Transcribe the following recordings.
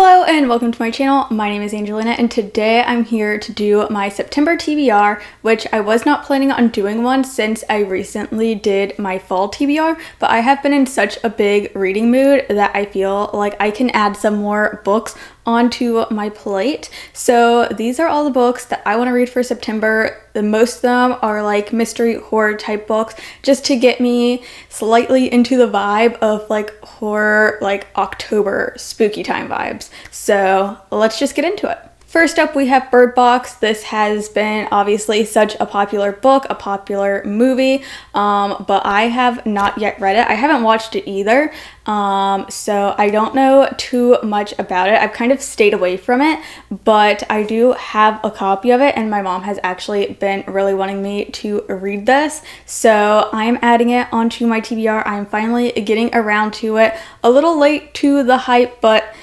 Hello and welcome to my channel. My name is Angelina and today I'm here to do my September TBR, which I was not planning on doing one since I recently did my fall TBR, but I have been in such a big reading mood that I feel like I can add some more books onto my plate. So these are all the books that I want to read for September. Most of them are like mystery horror type books just to get me slightly into the vibe of like horror, like October spooky time vibes. So let's just get into it. First up, we have Birdbox. This has been obviously such a popular book, a popular movie, but I have not yet read it. I haven't watched it either, so I don't know too much about it. I've kind of stayed away from it, but I do have a copy of it, and my mom has actually been really wanting me to read this, so I'm adding it onto my TBR. I'm finally getting around to it. A little late to the hype, but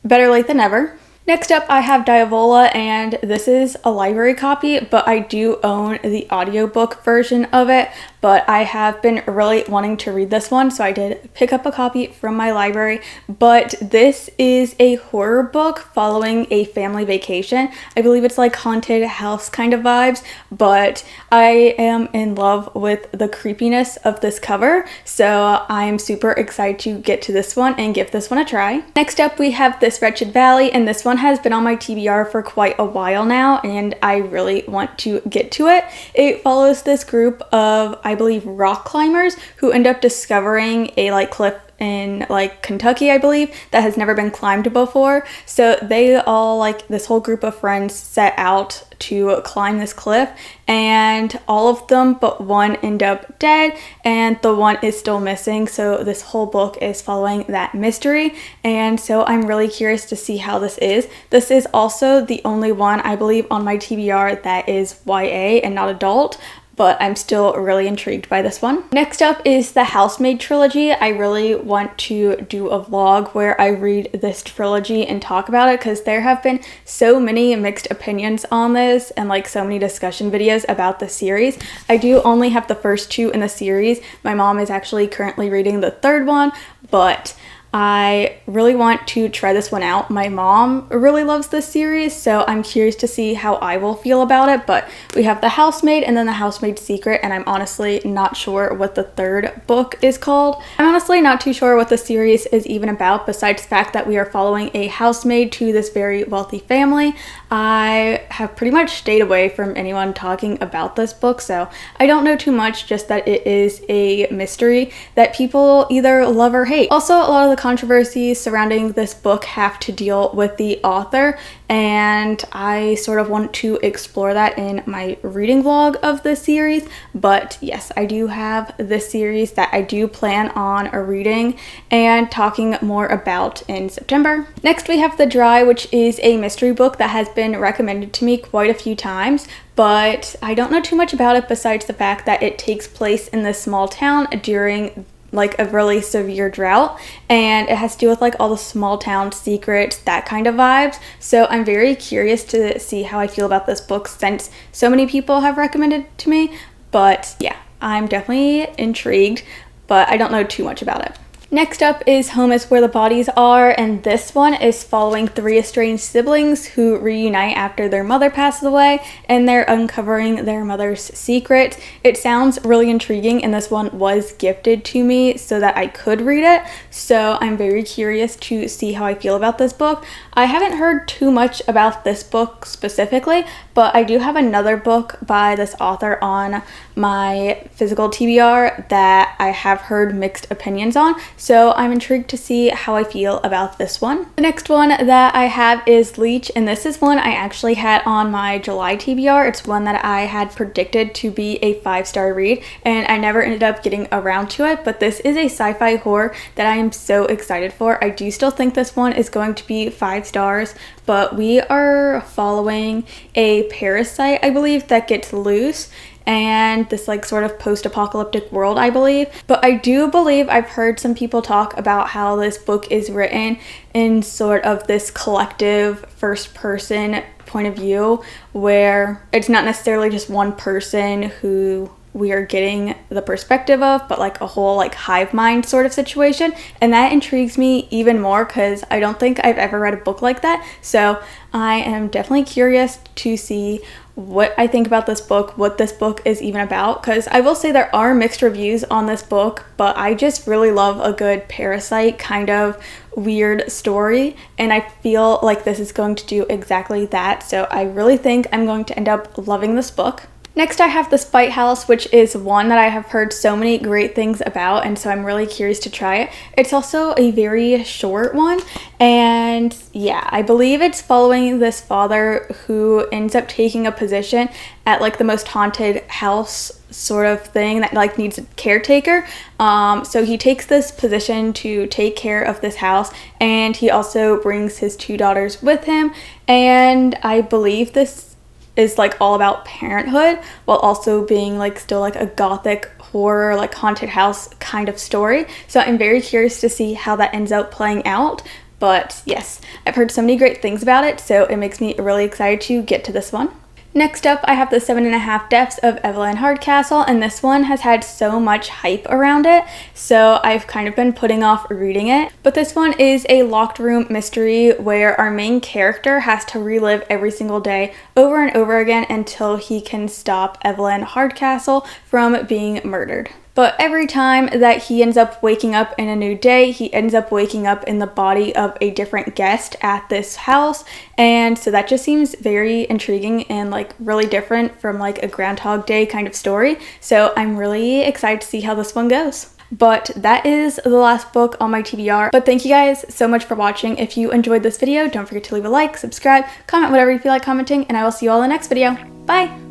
better late than never. Next up, I have Diavola, and this is a library copy, but I do own the audiobook version of it, but I have been really wanting to read this one, so I did pick up a copy from my library. But this is a horror book following a family vacation. I believe it's like haunted house kind of vibes, but I am in love with the creepiness of this cover, so I'm super excited to get to this one and give this one a try. Next up, we have this Wretched Valley, and this one has been on my TBR for quite a while now, and I really want to get to it. It follows this group of, I believe, rock climbers who end up discovering a like cliff in like Kentucky, I believe, that has never been climbed before. So they all, like this whole group of friends, set out to climb this cliff, and all of them but one end up dead, and the one is still missing. So this whole book is following that mystery, and so I'm really curious to see how this is. This is also the only one, I believe, on my TBR that is YA and not adult, but I'm still really intrigued by this one. Next up is the Housemaid Trilogy. I really want to do a vlog where I read this trilogy and talk about it, because there have been so many mixed opinions on this and like so many discussion videos about the series. I do only have the first two in the series. My mom is actually currently reading the third one, but I really want to try this one out. My mom really loves this series, so I'm curious to see how I will feel about it. But we have The Housemaid and then The Housemaid's Secret, and I'm honestly not sure what the third book is called. I'm honestly not too sure what the series is even about, besides the fact that we are following a housemaid to this very wealthy family. I have pretty much stayed away from anyone talking about this book, so I don't know too much, just that it is a mystery that people either love or hate. Also, a lot of the controversies surrounding this book have to deal with the author, and I sort of want to explore that in my reading vlog of this series. But yes, I do have this series that I do plan on reading and talking more about in September. Next, we have The Dry, which is a mystery book that has been recommended to me quite a few times, but I don't know too much about it besides the fact that it takes place in this small town during like a really severe drought, and it has to do with like all the small town secrets, that kind of vibes. So I'm very curious to see how I feel about this book since so many people have recommended it to me. But yeah, I'm definitely intrigued, but I don't know too much about it. Next up is Home is Where the Bodies Are, and this one is following three estranged siblings who reunite after their mother passes away, and they're uncovering their mother's secret. It sounds really intriguing, and this one was gifted to me so that I could read it, so I'm very curious to see how I feel about this book. I haven't heard too much about this book specifically, but I do have another book by this author on my physical TBR that I have heard mixed opinions on, so I'm intrigued to see how I feel about this one. The next one that I have is Leech, and this is one I actually had on my July TBR. It's one that I had predicted to be a 5-star read, and I never ended up getting around to it, but this is a sci-fi horror that I am so excited for. I do still think this one is going to be 5 stars, but we are following a parasite, I believe, that gets loose, and this like sort of post-apocalyptic world, I believe. But I do believe I've heard some people talk about how this book is written in sort of this collective first-person point of view, where it's not necessarily just one person who we are getting the perspective of, but like a whole like hive mind sort of situation. And that intrigues me even more because I don't think I've ever read a book like that. So I am definitely curious to see what I think about this book, what this book is even about, because I will say there are mixed reviews on this book, but I just really love a good parasite kind of weird story, and I feel like this is going to do exactly that. So I really think I'm going to end up loving this book. Next, I have The Spite House, which is one that I have heard so many great things about, and so I'm really curious to try it. It's also a very short one, and yeah, I believe it's following this father who ends up taking a position at like the most haunted house sort of thing that like needs a caretaker. So he takes this position to take care of this house, and he also brings his 2 daughters with him, and I believe this is like all about parenthood while also being like still like a gothic horror like haunted house kind of story. So I'm very curious to see how that ends up playing out. But yes, I've heard so many great things about it, so it makes me really excited to get to this one. Next up, I have The 7.5 Deaths of Evelyn Hardcastle, and this one has had so much hype around it, so I've kind of been putting off reading it. But this one is a locked room mystery where our main character has to relive every single day over and over again until he can stop Evelyn Hardcastle from being murdered. But every time that he ends up waking up in a new day, he ends up waking up in the body of a different guest at this house. And so that just seems very intriguing and like really different from like a Groundhog Day kind of story. So I'm really excited to see how this one goes. But that is the last book on my TBR. But thank you guys so much for watching. If you enjoyed this video, don't forget to leave a like, subscribe, comment whatever you feel like commenting, and I will see you all in the next video. Bye!